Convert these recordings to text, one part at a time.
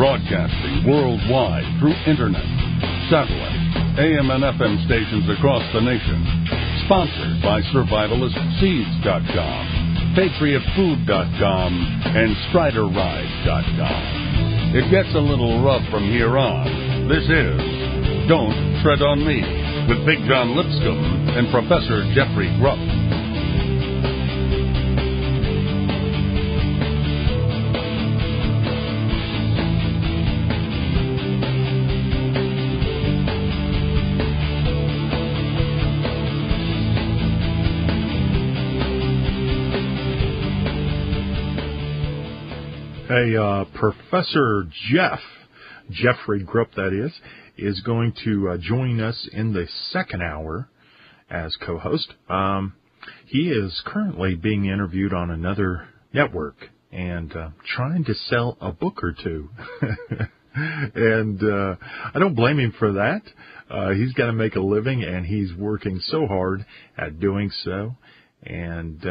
Broadcasting worldwide through internet, satellite, AM and FM stations across the nation. Sponsored by SurvivalistSeeds.com, PatriotFood.com, and StriderRide.com. It gets a little rough from here on. This is Don't Tread on Me with Big John Lipscomb and Professor Jeffrey Grubb. Hey, Professor Jeffrey Grubb, that is going to join us in the second hour as co-host. He is currently being interviewed on another network and trying to sell a book or two. And I don't blame him for that. He's got to make a living, and he's working so hard at doing so. And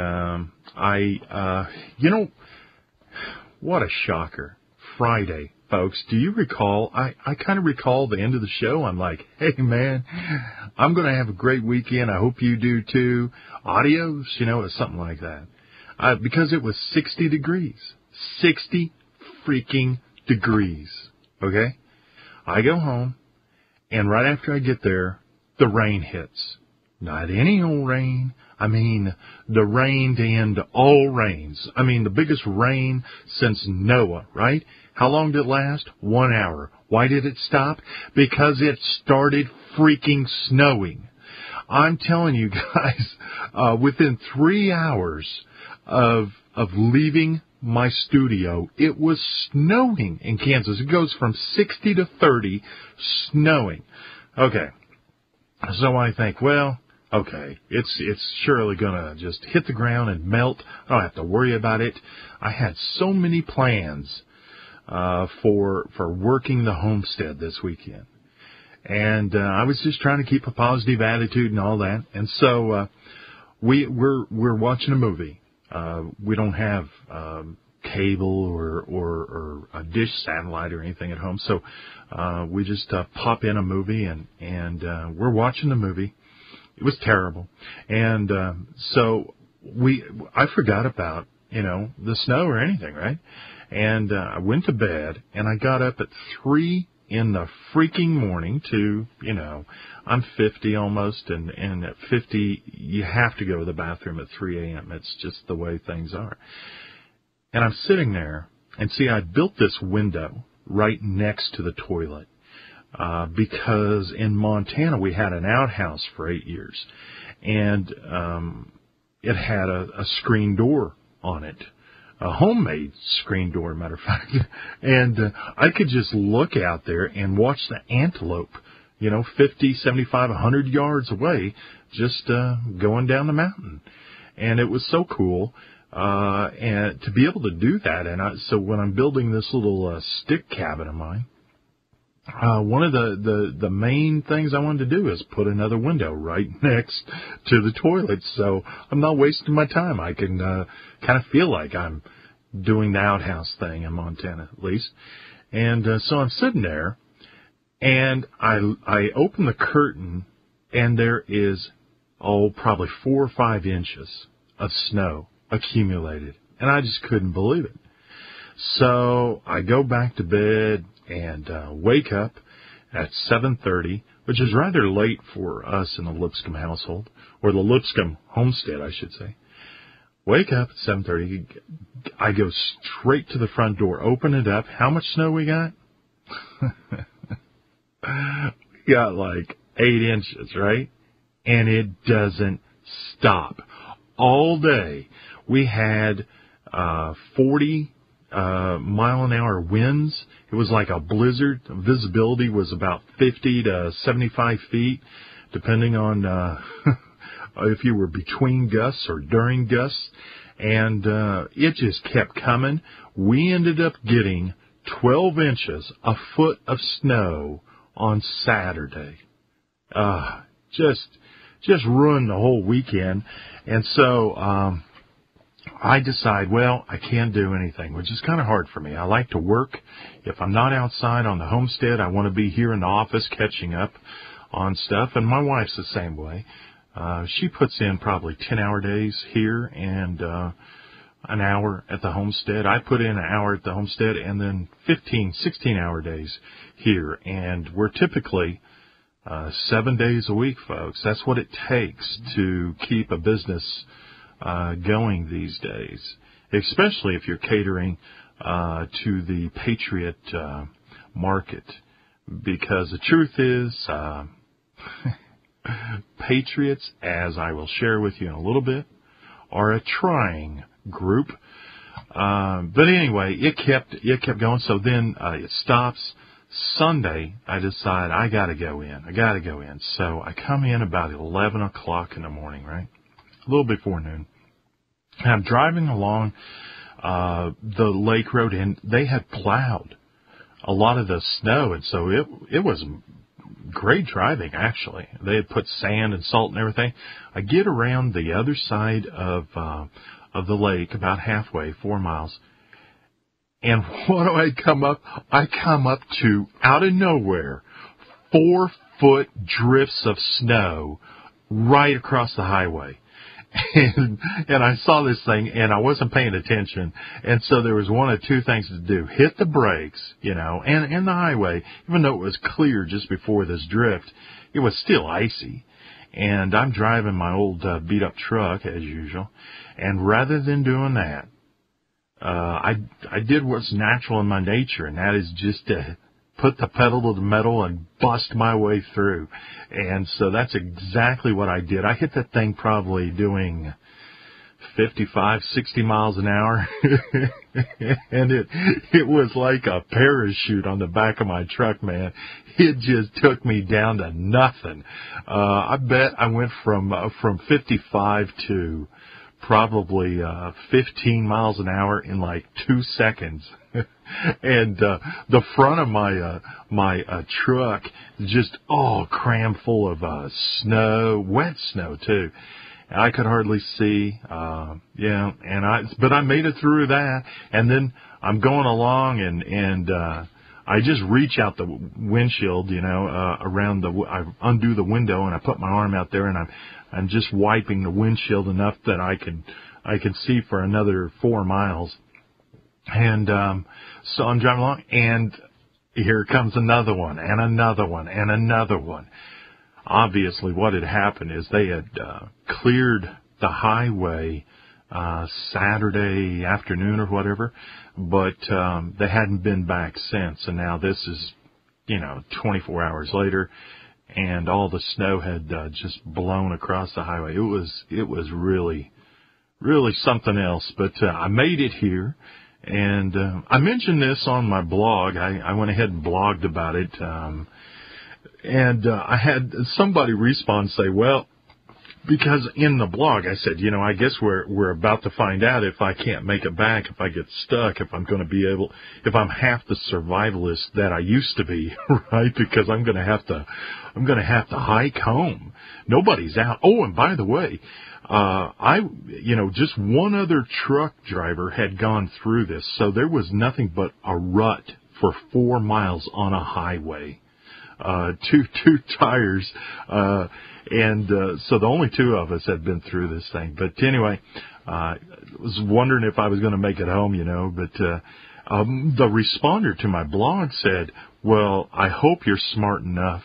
what a shocker. Friday, folks. Do you recall? I kind of recall the end of the show. I'm like, hey, man, I'm going to have a great weekend. I hope you do, too. Adios, something like that. Because it was 60 degrees. 60 freaking degrees. Okay? I go home, and right after I get there, the rain hits. Not any old rain. I mean, the rain to end all rains. I mean, the biggest rain since Noah, right? How long did it last? 1 hour. Why did it stop? Because it started freaking snowing. I'm telling you guys, within 3 hours of leaving my studio, it was snowing in Kansas. It goes from 60 to 30, snowing. Okay. So I think, well, okay, it's surely going to just hit the ground and melt. I don't have to worry about it. I had so many plans for working the homestead this weekend. And I was just trying to keep a positive attitude and all that. And so we're watching a movie. We don't have cable or a dish satellite or anything at home. So we just pop in a movie and we're watching the movie. It was terrible. And so I forgot about, the snow or anything, right? And I went to bed, and I got up at 3 in the freaking morning to, I'm 50 almost, and at 50, you have to go to the bathroom at 3 a.m. It's just the way things are. And I'm sitting there, and see, I built this window right next to the toilet. Because in Montana we had an outhouse for 8 years, and it had a screen door on it, a homemade screen door, matter of fact, and I could just look out there and watch the antelope, 50, 75, 100 yards away, just going down the mountain, and it was so cool. And to be able to do that, so when I'm building this little stick cabin of mine, one of the main things I wanted to do is put another window right next to the toilet, so I'm not wasting my time. I can kind of feel like I'm doing the outhouse thing in Montana, at least. And so I'm sitting there, and I open the curtain, and there is, probably 4 or 5 inches of snow accumulated, and I just couldn't believe it. So I go back to bed and wake up at 7:30, which is rather late for us in the Lipscomb household, or the Lipscomb homestead, I should say. Wake up at 7:30. I go straight to the front door, open it up. How much snow we got? We got like 8 inches, right? And it doesn't stop. All day we had 40 mile-an-hour winds. It was like a blizzard. Visibility was about 50 to 75 feet, depending on if you were between gusts or during gusts. And it just kept coming. We ended up getting 12 inches, a foot of snow on Saturday. Just ruined the whole weekend. And so I decide, well, I can't do anything, which is kind of hard for me. I like to work. If I'm not outside on the homestead, I want to be here in the office catching up on stuff. And my wife's the same way. She puts in probably 10-hour days here and an hour at the homestead. I put in an hour at the homestead and then 15, 16-hour days here. And we're typically 7 days a week, folks. That's what it takes to keep a business going these days, especially if you're catering to the Patriot market. Because the truth is, Patriots, as I will share with you in a little bit, are a trying group. But anyway, it kept going. So then it stops. Sunday, I decide I got to go in. So I come in about 11 o'clock in the morning, right? A little before noon. And I'm driving along the lake road, and they had plowed a lot of the snow, and so it was great driving, actually. They had put sand and salt and everything. I get around the other side of the lake, about halfway, 4 miles, and what do I come up? I come up to, out of nowhere, 4-foot drifts of snow right across the highway. And I saw this thing, and I wasn't paying attention, and so there was one of two things to do. Hit the brakes, and the highway, even though it was clear just before this drift, it was still icy. And I'm driving my old beat-up truck, as usual, and rather than doing that, I did what's natural in my nature, and that is just to put the pedal to the metal and bust my way through. And so that's exactly what I did. I hit that thing probably doing 55, 60 miles an hour. And it was like a parachute on the back of my truck, man. It just took me down to nothing. I bet I went from 55 to probably 15 miles an hour in like 2 seconds. And the front of my truck just all crammed full of snow, wet snow too. I could hardly see, but I made it through that. And then I'm going along and I just reach out the windshield, around I undo the window and I put my arm out there and I'm just wiping the windshield enough that I can see for another 4 miles. And so I'm driving along, and here comes another one, and another one, and another one. Obviously, what had happened is they had cleared the highway Saturday afternoon or whatever, but they hadn't been back since. And now this is, 24 hours later, and all the snow had just blown across the highway. It was really, really something else. But I made it here. And I mentioned this on my blog. I went ahead and blogged about it. And I had somebody respond say, well, because in the blog I said, I guess we're about to find out if I can't make it back, if I get stuck, if I'm going to be able, if I'm half the survivalist that I used to be, right? Because I'm going to have to hike home. Nobody's out. Oh, and by the way, just one other truck driver had gone through this, so there was nothing but a rut for 4 miles on a highway. Two tires, so the only two of us had been through this thing. But anyway, I was wondering if I was going to make it home, but the responder to my blog said, well, I hope you're smart enough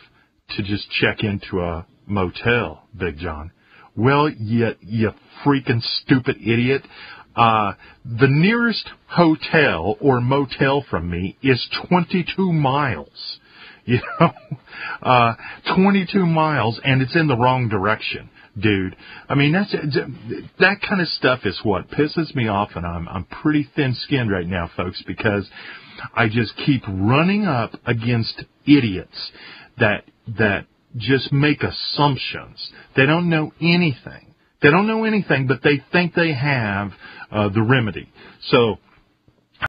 to just check into a motel, Big John. Well, you freaking stupid idiot. The nearest hotel or motel from me is 22 miles. 22 miles, and it's in the wrong direction, dude. I mean, that kind of stuff is what pisses me off, and I'm pretty thin-skinned right now, folks, because I just keep running up against idiots that just make assumptions. They don't know anything. But they think they have the remedy. So